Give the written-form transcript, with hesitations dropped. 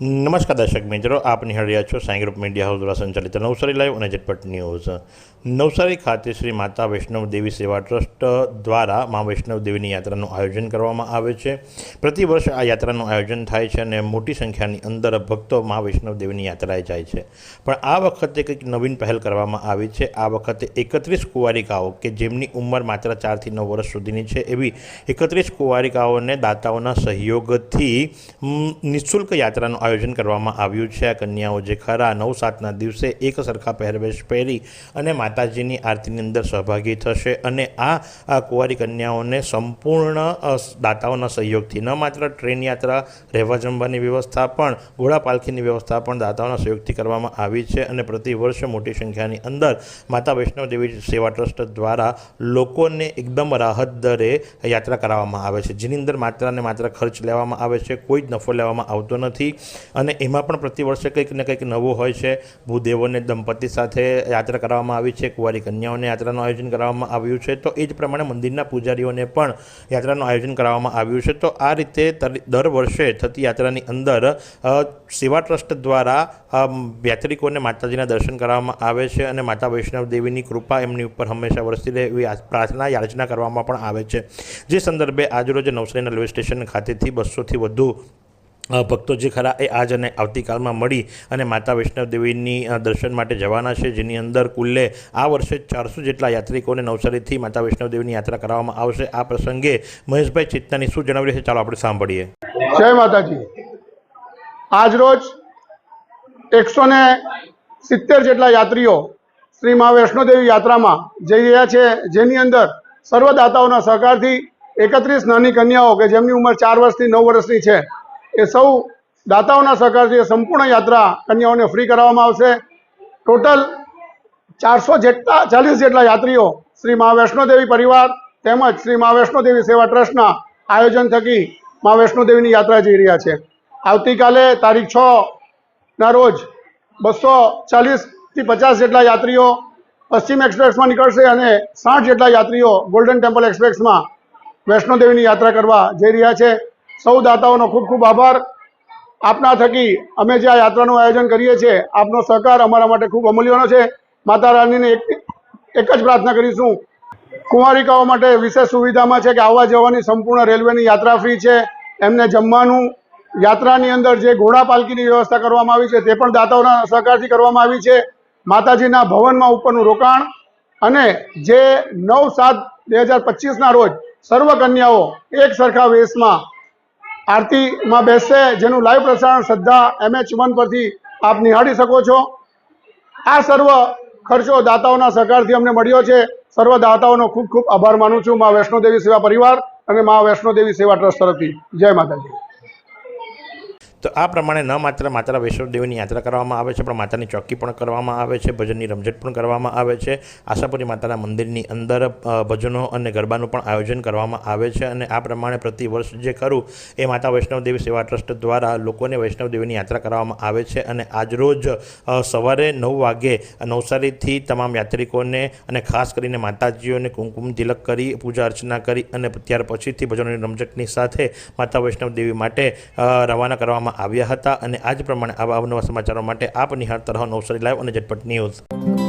નમસ્કાર દર્શક મિત્રો, આપ નિહાળી રહ્યા છો સાંઈ ગ્રુપ મીડિયા હાઉસ દ્વારા સંચાલિત નવસારી લાઈવ અને ઝટપટ ન્યૂઝ। નવસારી ખાતે શ્રી માતા વૈષ્ણવ દેવી સેવા ટ્રસ્ટ દ્વારા મા વૈષ્ણવ દેવીની યાત્રાનું આયોજન કરવામાં આવે છે। પ્રતિ વર્ષ આ યાત્રાનું આયોજન થાય છે અને મોટી સંખ્યાની અંદર ભક્તો મા વૈષ્ણવ દેવીની યાત્રાએ જાય છે। પણ આ વખતે કંઈક નવીન પહેલ કરવામાં આવી છે। આ વખતે 31 કુંવારિકાઓ કે જેમની ઉંમર માત્ર 4 થી 9 વર્ષ સુધીની છે એવી 31 કુંવારિકાઓને દાતાઓના સહયોગથી નિઃશુલ્ક યાત્રાનું આયોજન કરવામાં આવ્યું છે। આ કન્યાઓ જે ખરા 9/7ના દિવસે એક સરખા પહેરવેશ પહેરી અને માતાજીની આરતીની અંદર સહભાગી થશે અને આ કુંવારી કન્યાઓને સંપૂર્ણ દાતાઓના સહયોગથી ન માત્ર ટ્રેન યાત્રા, રહેવા જમવાની વ્યવસ્થા પણ, ઘોડા પાલખીની વ્યવસ્થા પણ દાતાઓના સહયોગથી કરવામાં આવી છે અને પ્રતિ વર્ષ મોટી સંખ્યાની અંદર માતા વૈષ્ણવ દેવી સેવા ટ્રસ્ટ દ્વારા લોકોને એકદમ રાહત દરે યાત્રા કરાવવામાં આવે છે, જેની અંદર માત્ર ને માત્ર ખર્ચ લેવામાં આવે છે, કોઈ જ નફો લેવામાં આવતો નથી અને એમાં પણ પ્રતિ વર્ષે કંઈક ને કંઈક નવું હોય છે। ભૂદેવોને દંપતી સાથે યાત્રા કરવામાં આવી છે, કુંવારી કન્યાઓને યાત્રાનું આયોજન કરવામાં આવ્યું છે, તો એ જ પ્રમાણે મંદિરના પૂજારીઓને પણ યાત્રાનું આયોજન કરવામાં આવ્યું છે। તો આ રીતે દર વર્ષે થતી યાત્રાની અંદર સેવા ટ્રસ્ટ દ્વારા યાત્રિકોને માતાજીના દર્શન કરવામાં આવે છે અને માતા વૈષ્ણવ દેવીની કૃપા એમની ઉપર હંમેશા વરસતી રહે એવી પ્રાર્થના યાચના કરવામાં પણ આવે છે। જે સંદર્ભે આજરોજ નવસારીના રેલવે સ્ટેશન ખાતેથી 200થી વધુ ભક્તો જે ખરા એ આજ અને આવતીકાલમાં મળી અને માતા વૈષ્ણવ દેવીની દર્શન માટે જવાના છે, જેની અંદર કુલ્લે આ વર્ષે 400 જેટલા યાત્રિકોને નવસારીથી માતા વૈષ્ણવ દેવીની યાત્રા કરવામાં આવશે। આ પ્રસંગે મહેશભાઈ ચિત્તાની શું જણાવી રહ્યા છે, ચાલો આપણે સાંભળીએ। જય માતાજી। આજરોજ 170 જેટલા યાત્રીઓ શ્રી મા વૈષ્ણવ દેવી યાત્રામાં જઈ રહ્યા છે, જેની અંદર સર્વદાતાઓના સહકારથી 31 નાની કન્યાઓ કે જેમની ઉંમર 4 વર્ષથી 9 વર્ષની છે એ સૌ દાતાઓના સહકારથી સંપૂર્ણ યાત્રા કન્યાઓને ફ્રી કરાવવામાં આવશે। ટોટલ 440 જેટલા યાત્રીઓ શ્રી મા વૈષ્ણવ દેવી પરિવાર તેમજ શ્રી મા વૈષ્ણવ દેવી સેવા ટ્રસ્ટના આયોજન થકી મા વૈષ્ણવ દેવીની યાત્રા જઈ રહ્યા છે। આવતીકાલે તારીખ 6ના રોજ 240થી 50 જેટલા યાત્રીઓ પશ્ચિમ એક્સપ્રેસમાં નીકળશે અને 60 જેટલા યાત્રીઓ ગોલ્ડન ટેમ્પલ એક્સપ્રેસમાં વૈષ્ણવ દેવીની યાત્રા કરવા જઈ રહ્યા છે। સૌ દાતાઓનો ખૂબ ખૂબ આભાર। આપના થકી અમે જે આ યાત્રાનું આયોજન કરીએ છીએ, આપનો સહકાર અમારા માટે ખૂબ અમૂલ્યનો છે। માતા રાણીને એક જ પ્રાર્થના કરીશું, કુંવારિકાઓ માટે વિશેષ સુવિધામાં છે કે આવવા જવાની સંપૂર્ણ રેલવેની યાત્રા ફ્રી છે, એમને જમવાનું, યાત્રાની અંદર જે ઘોડા પાલખીની વ્યવસ્થા કરવામાં આવી છે તે પણ દાતાઓના સહકારથી કરવામાં આવી છે, માતાજીના ભવનમાં ઉપરનું રોકાણ અને જે 9/7/2025ના રોજ સર્વ કન્યાઓ એક સરખા વેશમાં આરતીમાં બેસશે, જેનું લાઈવ પ્રસારણ શ્રદ્ધા MH1 પરથી આપ નિહાળી શકો છો। આ સર્વ ખર્ચો દાતાઓના સહકારથી અમને મળ્યો છે। સર્વ દાતાઓનો ખૂબ ખૂબ આભાર માનું છું મા વૈષ્ણવ દેવી સેવા પરિવાર અને મા વૈષ્ણવ દેવી સેવા ટ્રસ્ટ તરફથી। જય માતાજી। તો આ પ્રમાણે ન માત્ર માતા વૈષ્ણવ દેવીની યાત્રા કરવામાં આવે છે, પણ માતાની ચોકી પણ કરવામાં આવે છે, ભજનની રમઝટ પણ કરવામાં આવે છે। આશાપુરી માતાના મંદિરની અંદર ભજનો અને ગરબાનું પણ આયોજન કરવામાં આવે છે અને આ પ્રમાણે પ્રતિ વર્ષ જે ખરું એ માતા વૈષ્ણવ દેવી સેવા ટ્રસ્ટ દ્વારા લોકોને વૈષ્ણવ દેવીની યાત્રા કરવામાં આવે છે અને આજરોજ સવારે 9 વાગે નવસારીથી તમામ યાત્રિકોને અને ખાસ કરીને માતાજીઓને કુમકુમ તિલક કરી પૂજા અર્ચના કરી અને ત્યાર પછીથી ભજનોની રમઝટની સાથે માતા વૈષ્ણવ દેવી માટે રવાના કરવામાં આવ્યા હતા અને આ જ પ્રમાણે આવા અવનવા સમાચારો માટે આપ નિહાળતા રહો નવસારી લાઈવ અને ઝટપટ ન્યૂઝ।